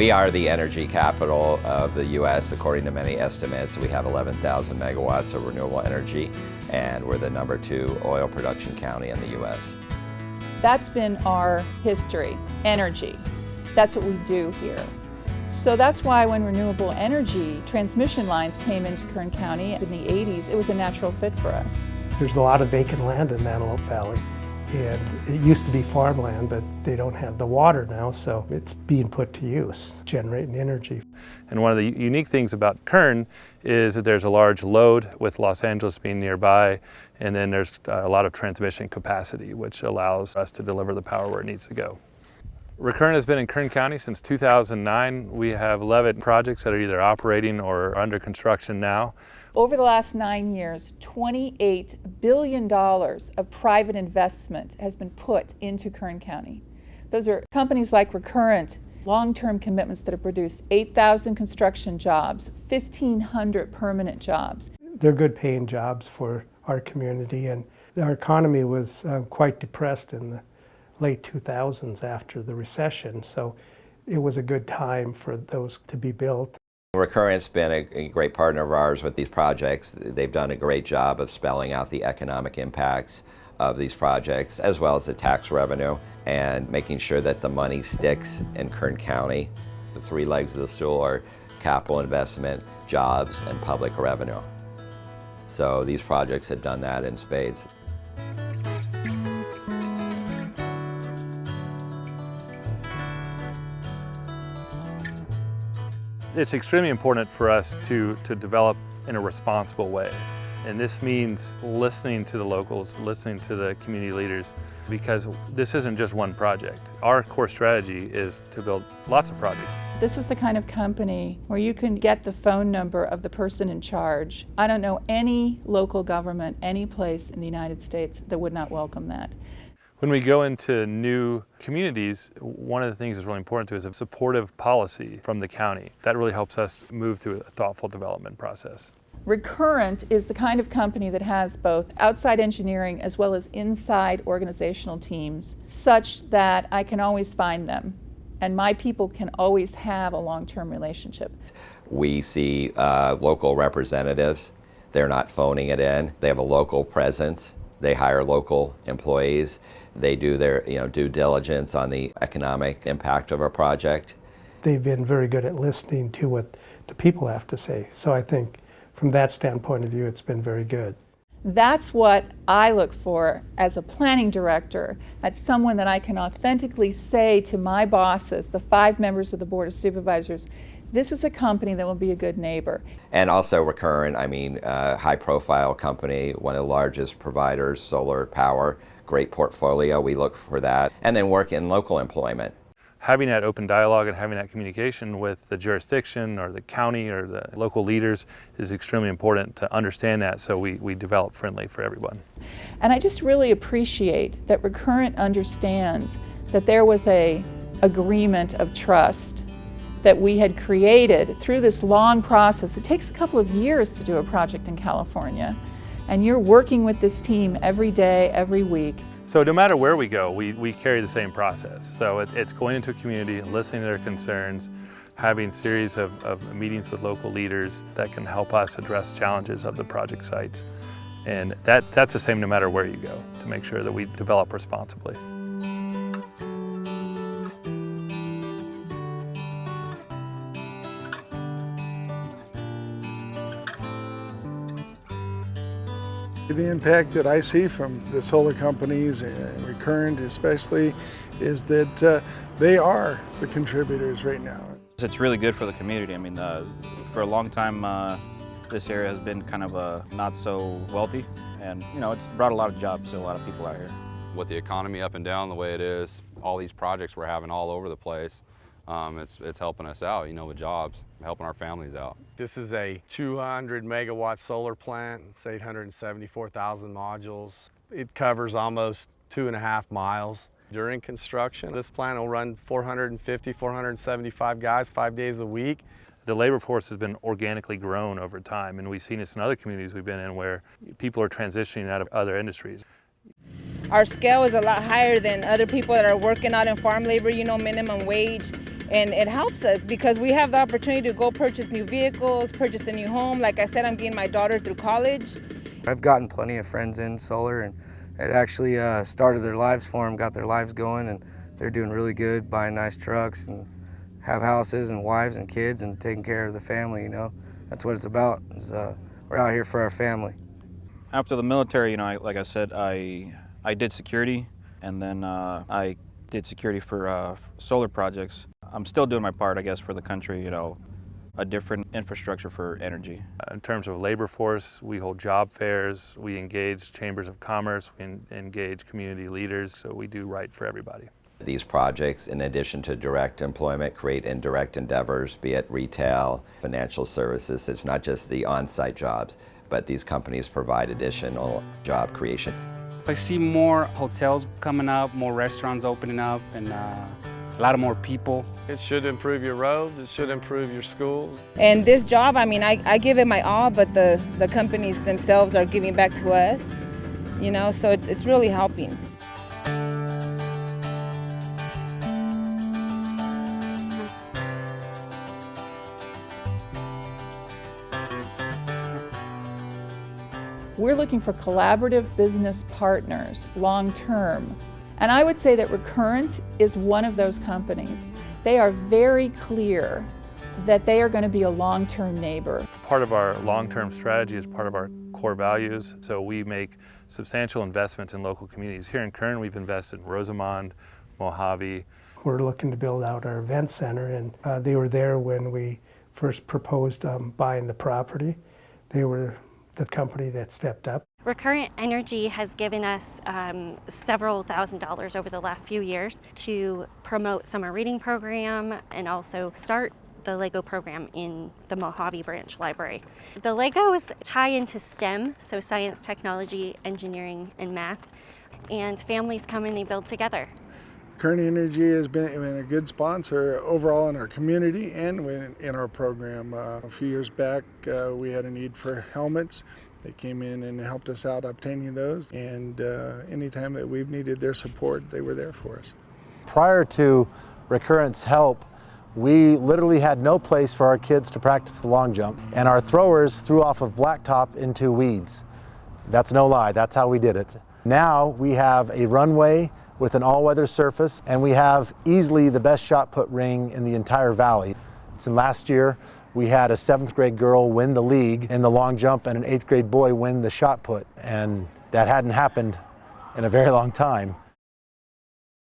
We are the energy capital of the U.S. according to many estimates. We have 11,000 megawatts of renewable energy, and we're the #2 oil production county in the U.S. That's been our history, energy. That's what we do here. So that's why when renewable energy transmission lines came into Kern County in the 80s, it was a natural fit for us. There's a lot of vacant land in Antelope Valley, and it used to be farmland, but they don't have the water now, so it's being put to use, generating energy. And one of the unique things about Kern is that there's a large load, with Los Angeles being nearby, and then there's a lot of transmission capacity, which allows us to deliver the power where it needs to go. Recurrent has been in Kern County since 2009. We have 11 projects that are either operating or under construction now. Over the last 9 years, $28 billion of private investment has been put into Kern County. Those are companies like Recurrent, long-term commitments that have produced 8,000 construction jobs, 1,500 permanent jobs. They're good paying jobs for our community, and our economy was quite depressed in the late 2000s after the recession, so it was a good time for those to be built. Recurrent's been a great partner of ours with these projects. They've done a great job of spelling out the economic impacts of these projects, as well as the tax revenue, and making sure that the money sticks in Kern County. The three legs of the stool are capital investment, jobs, and public revenue. So these projects have done that in spades. It's extremely important for us to develop in a responsible way. And this means listening to the locals, listening to the community leaders, because this isn't just one project. Our core strategy is to build lots of projects. This is the kind of company where you can get the phone number of the person in charge. I don't know any local government, any place in the United States that would not welcome that. When we go into new communities, one of the things that's really important to us is a supportive policy from the county. That really helps us move through a thoughtful development process. Recurrent is the kind of company that has both outside engineering as well as inside organizational teams, such that I can always find them, and my people can always have a long-term relationship. We see local representatives. They're not phoning it in. They have a local presence. They hire local employees. They do their due diligence on the economic impact of a project. They've been very good at listening to what the people have to say. So I think from that standpoint of view, it's been very good. That's what I look for as a planning director. That's someone that I can authentically say to my bosses, the 5 members of the Board of Supervisors, this is a company that will be a good neighbor. And also Recurrent, high profile company, one of the largest providers, solar power, great portfolio, we look for that. And then work in local employment. Having that open dialogue and having that communication with the jurisdiction or the county or the local leaders is extremely important to understand that, so we develop friendly for everyone. And I just really appreciate that Recurrent understands that there was an agreement of trust that we had created through this long process. It takes a couple of years to do a project in California, and you're working with this team every day, every week. So no matter where we go, we carry the same process. So it's going into a community, listening to their concerns, having a series of meetings with local leaders that can help us address challenges of the project sites. And that's the same no matter where you go, to make sure that we develop responsibly. The impact that I see from the solar companies, and Recurrent especially, is that they are the contributors right now. It's really good for the community. For a long time, this area has been kind of not so wealthy, and it's brought a lot of jobs to a lot of people out here. With the economy up and down the way it is, all these projects we're having all over the place, it's helping us out, with jobs, helping our families out. This is a 200 megawatt solar plant. It's 874,000 modules. It covers almost 2.5 miles. During construction, this plant will run 450, 475 guys 5 days a week. The labor force has been organically grown over time, and we've seen this in other communities we've been in where people are transitioning out of other industries. Our scale is a lot higher than other people that are working out in farm labor, minimum wage. And it helps us because we have the opportunity to go purchase new vehicles, purchase a new home. Like I said, I'm getting my daughter through college. I've gotten plenty of friends in solar, and it actually started their lives for them, got their lives going, and they're doing really good, buying nice trucks and have houses and wives and kids and taking care of the family, you know. That's what it's about. We're out here for our family. After the military, you know, like I said, I did security, and then I did security for solar projects. I'm still doing my part, I guess, for the country, you know, a different infrastructure for energy. In terms of labor force, we hold job fairs, we engage chambers of commerce, we engage community leaders, so we do right for everybody. These projects, in addition to direct employment, create indirect endeavors, be it retail, financial services. It's not just the on-site jobs, but these companies provide additional job creation. I see more hotels coming up, more restaurants opening up, and a lot of more people. It should improve your roads, it should improve your schools. And this job, I mean, I give it my all, but the companies themselves are giving back to us, you know, so it's really helping. We're looking for collaborative business partners long-term. And I would say that Recurrent is one of those companies. They are very clear that they are going to be a long-term neighbor. Part of our long-term strategy is part of our core values, so we make substantial investments in local communities. Here in Kern, we've invested in Rosamond, Mojave. We're looking to build out our event center, and they were there when we first proposed buying the property. They were the company that stepped up. Recurrent Energy has given us several $1,000s over the last few years to promote summer reading program and also start the LEGO program in the Mojave Branch Library. The LEGOs tie into STEM, so science, technology, engineering, and math, and families come and they build together. Kern Energy has been a good sponsor overall in our community and in our program. A few years back, we had a need for helmets. They came in and helped us out obtaining those, and anytime that we've needed their support, they were there for us. Prior to Recurrent's help, we literally had no place for our kids to practice the long jump, and our throwers threw off of blacktop into weeds. That's no lie, that's how we did it. Now we have a runway with an all-weather surface, and we have easily the best shot put ring in the entire valley. So last year, we had a 7th grade girl win the league in the long jump and an 8th grade boy win the shot put, and that hadn't happened in a very long time.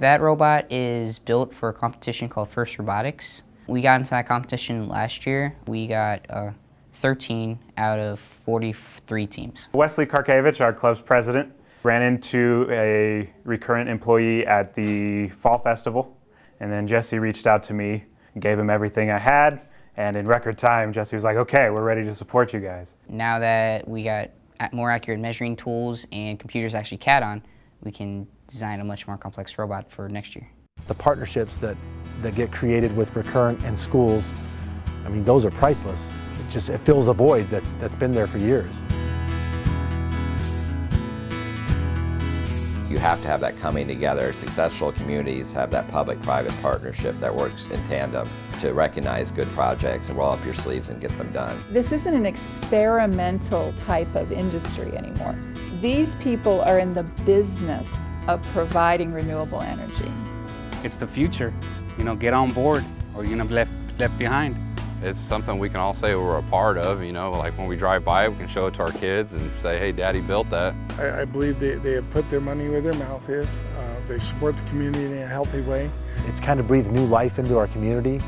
That robot is built for a competition called First Robotics. We got into that competition last year. We got 13 out of 43 teams. Wesley Karkavich, our club's president, ran into a Recurrent employee at the Fall Festival, and then Jesse reached out to me and gave him everything I had, and in record time Jesse was like, okay, we're ready to support you guys. Now that we got more accurate measuring tools and computers actually CAD on, we can design a much more complex robot for next year. The partnerships that get created with Recurrent and schools, I mean, those are priceless. It fills a void that's been there for years. You have to have that coming together. Successful communities have that public-private partnership that works in tandem to recognize good projects and roll up your sleeves and get them done. This isn't an experimental type of industry anymore. These people are in the business of providing renewable energy. It's the future. You know, get on board or you're gonna be left behind. It's something we can all say we're a part of, you know, like when we drive by, we can show it to our kids and say, hey, Daddy built that. I believe they have put their money where their mouth is. They support the community in a healthy way. It's kind of breathed new life into our community.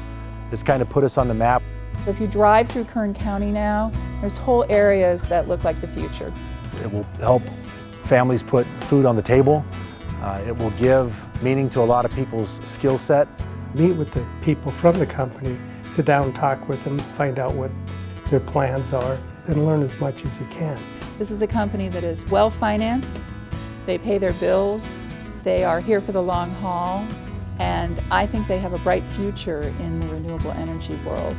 It's kind of put us on the map. So if you drive through Kern County now, there's whole areas that look like the future. It will help families put food on the table. It will give meaning to a lot of people's skill set. Meet with the people from the company, sit down and talk with them, find out what their plans are, and learn as much as you can. This is a company that is well financed, they pay their bills, they are here for the long haul, and I think they have a bright future in the renewable energy world.